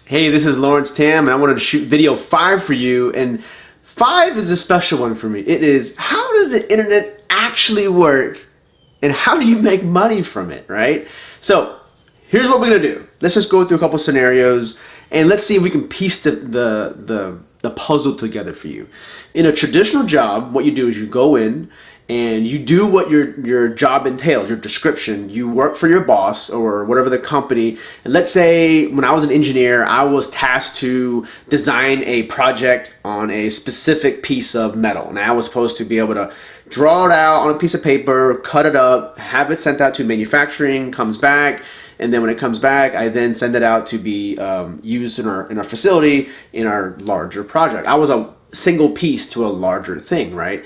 Hey, this is Lawrence Tam, and I wanted to shoot video 5 for you, and 5 is a special one for me. It is, how does the internet actually work, and how do you make money from it, right? So, here's what we're gonna do. Let's just go through a couple scenarios, and let's see if we can piece the puzzle together for you. In a traditional job, what you do is you go in, and you do what your job entails, your description. You work for your boss or whatever the company. And let's say when I was an engineer, I was tasked to design a project on a specific piece of metal. And I was supposed to be able to draw it out on a piece of paper, cut it up, have it sent out to manufacturing, comes back. And then when it comes back, I then send it out to be used in our facility in our larger project. I was a single piece to a larger thing, right?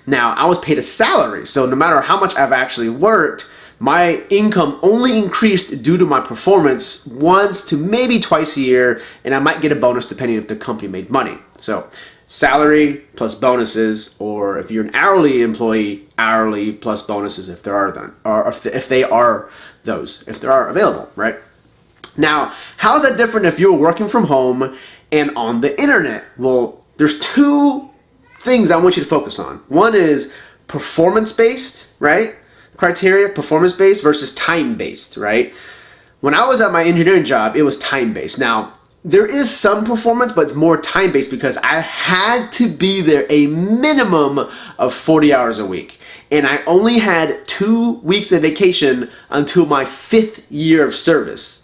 Now, I was paid a salary, so no matter how much I've actually worked, my income only increased due to my performance once to maybe twice a year, and I might get a bonus depending if the company made money. So, salary plus bonuses, or if you're an hourly employee, hourly plus bonuses if there are them, or if they are available, right? Now, how is that different if you're working from home and on the internet? Well, there's two things I want you to focus on. One is performance-based, right? Criteria, performance-based versus time-based, right? When I was at my engineering job, it was time-based. Now, there is some performance, but it's more time-based because I had to be there a minimum of 40 hours a week. And I only had 2 weeks of vacation until my 5th year of service.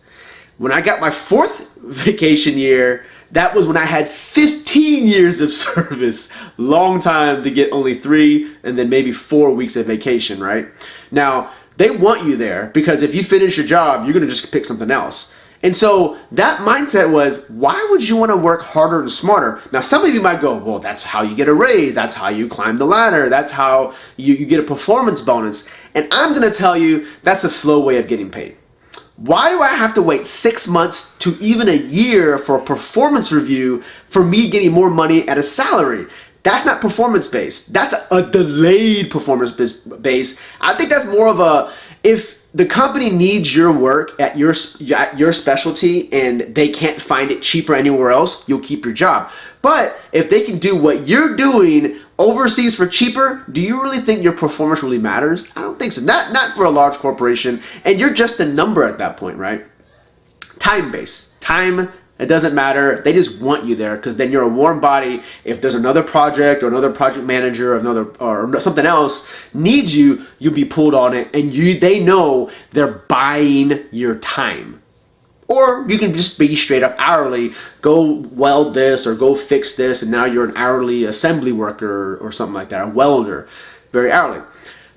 When I got my 4th vacation year, that was when I had 15 years of service. Long time to get only 3 and then maybe 4 weeks of vacation, right? Now, they want you there because if you finish your job, you're gonna just pick something else. And so that mindset was, why would you want to work harder and smarter? Now, some of you might go, well, that's how you get a raise. That's how you climb the ladder. That's how you get a performance bonus. And I'm gonna tell you, that's a slow way of getting paid. Why do I have to wait 6 months to even a year for a performance review for me getting more money at a salary? That's not performance-based. That's a delayed performance-based. I think that's more of a, if the company needs your work at your specialty and they can't find it cheaper anywhere else, you'll keep your job. But if they can do what you're doing overseas for cheaper, do you really think your performance really matters? I don't think so. Not for a large corporation, and you're just a number at that point, right? Time-based. Time, it doesn't matter. They just want you there because then you're a warm body. If there's another project or another project manager or something else needs you, you'll be pulled on it, and they know they're buying your time. Or you can just be straight up hourly, go weld this or go fix this, and now you're an hourly assembly worker or something like that, a welder, very hourly.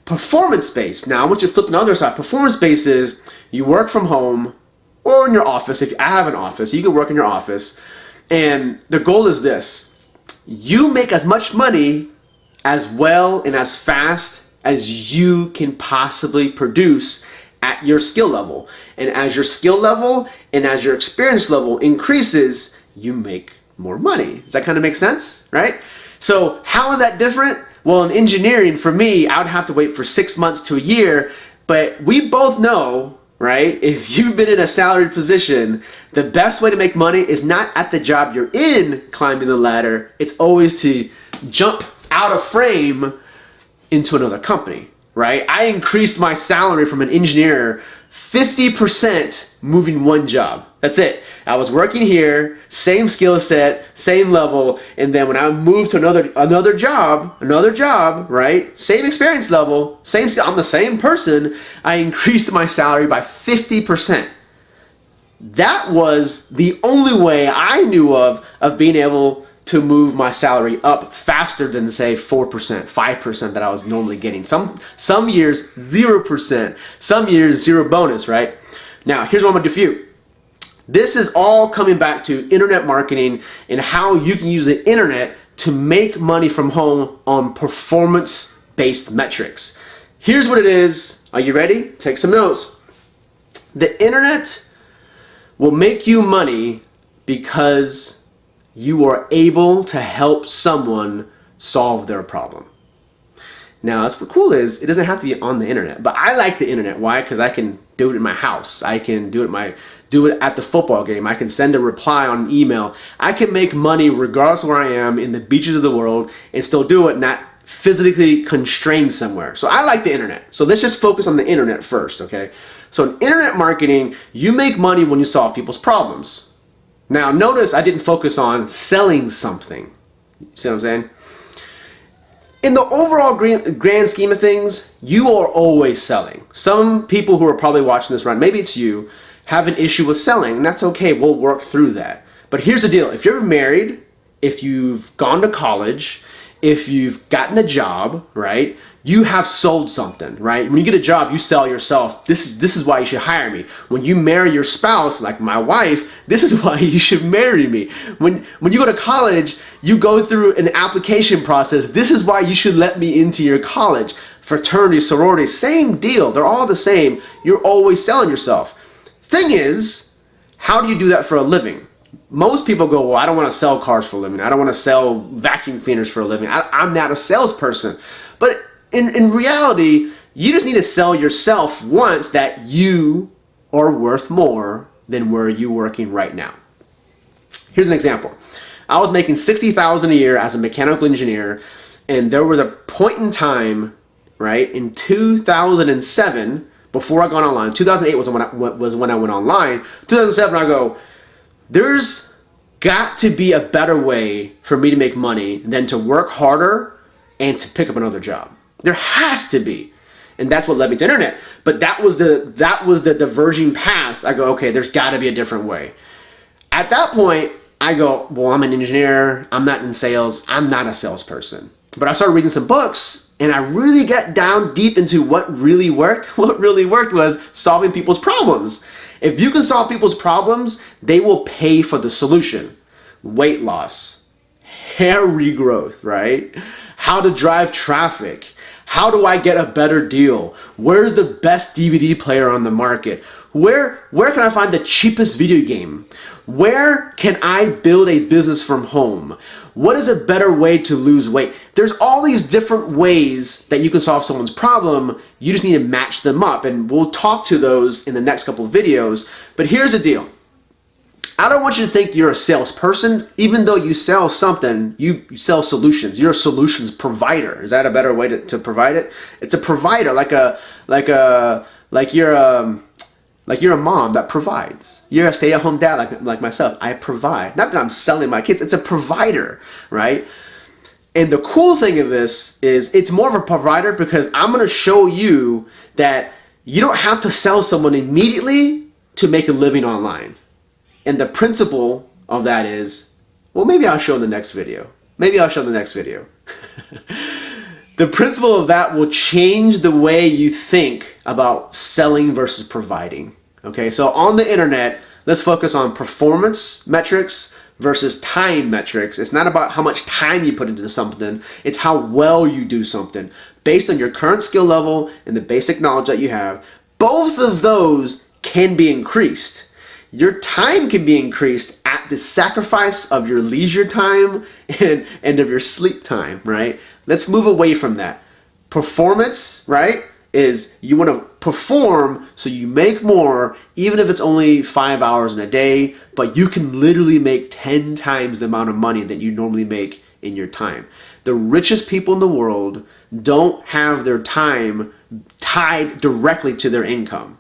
Performance-based, now I want you to flip on the other side. Performance-based is you work from home or in your office. If I have an office, you can work in your office, and the goal is this: you make as much money as well and as fast as you can possibly produce at your skill level. And as your skill level and as your experience level increases, you make more money. Does that kind of make sense, right? So how is that different? Well, in engineering, for me, I would have to wait for 6 months to a year, but we both know, right? If you've been in a salaried position, the best way to make money is not at the job you're in climbing the ladder. It's always to jump out of frame into another company. Right? I increased my salary from an engineer 50% moving one job. That's it. I was working here, same skill set, same level, and then when I moved to another job, right? Same experience level, same skill, I'm the same person, I increased my salary by 50%. That was the only way I knew of being able to move my salary up faster than, say, 4%, 5% that I was normally getting. Some years 0%, some years 0 bonus, right? Now, here's what I'm gonna do for you. This is all coming back to internet marketing and how you can use the internet to make money from home on performance-based metrics. Here's what it is. Are you ready? Take some notes. The internet will make you money because you are able to help someone solve their problem. Now, that's what cool is. It doesn't have to be on the internet, but I like the internet. Why? Because I can do it in my house. I can do it at the football game. I can send a reply on an email. I can make money regardless of where I am in the beaches of the world and still do it, not physically constrained somewhere. So I like the internet. So let's just focus on the internet first, okay? So in internet marketing, you make money when you solve people's problems. Now notice I didn't focus on selling something. You see what I'm saying? In the overall grand scheme of things, you are always selling. Some people who are probably watching this, right, maybe it's you, have an issue with selling, and that's okay. We'll work through that. But here's the deal. If you're married, if you've gone to college, if you've gotten a job, right, you have sold something, right? When you get a job, you sell yourself. This is why you should hire me. When you marry your spouse, like my wife, this is why you should marry me. When you go to college, you go through an application process. This is why you should let me into your college. Fraternity, sorority, same deal. They're all the same. You're always selling yourself. Thing is, how do you do that for a living? Most people go, well, I don't want to sell cars for a living. I don't want to sell vacuum cleaners for a living. I'm not a salesperson. But in reality, you just need to sell yourself once that you are worth more than where you're working right now. Here's an example. I was making $60,000 a year as a mechanical engineer, and there was a point in time, right, in 2007, before I got online. 2008 was when I went online. 2007, I go, there's got to be a better way for me to make money than to work harder and to pick up another job. There has to be. And that's what led me to internet. But that was the diverging path. I go, okay, there's got to be a different way. At that point, I go, well, I'm an engineer. I'm not in sales. I'm not a salesperson. But I started reading some books, and I really got down deep into what really worked. What really worked was solving people's problems. If you can solve people's problems, they will pay for the solution. Weight loss, hair regrowth, right? How to drive traffic. How do I get a better deal? Where's the best DVD player on the market? Where can I find the cheapest video game? Where can I build a business from home? What is a better way to lose weight? There's all these different ways that you can solve someone's problem. You just need to match them up, and we'll talk to those in the next couple of videos. But here's the deal. I don't want you to think you're a salesperson. Even though you sell something, you sell solutions. You're a solutions provider. Is that a better way to provide it? It's a provider, like you're a mom that provides. You're a stay-at-home dad like myself. I provide. Not that I'm selling my kids. It's a provider, right? And the cool thing of this is it's more of a provider because I'm going to show you that you don't have to sell someone immediately to make a living online. And the principle of that is, well, maybe I'll show in the next video. The principle of that will change the way you think about selling versus providing. Okay, so on the internet, let's focus on performance metrics versus time metrics. It's not about how much time you put into something, it's how well you do something. Based on your current skill level and the basic knowledge that you have, both of those can be increased. Your time can be increased at the sacrifice of your leisure time and of your sleep time, right? Let's move away from that. Performance, right, is you want to perform so you make more, even if it's only 5 hours in a day, but you can literally make 10 times the amount of money that you normally make in your time. The richest people in the world don't have their time tied directly to their income.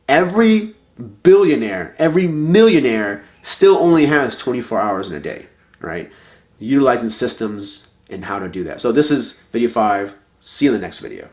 Every billionaire, every millionaire still only has 24 hours in a day, right? Utilizing systems and how to do that. So this is video 5. See you in the next video.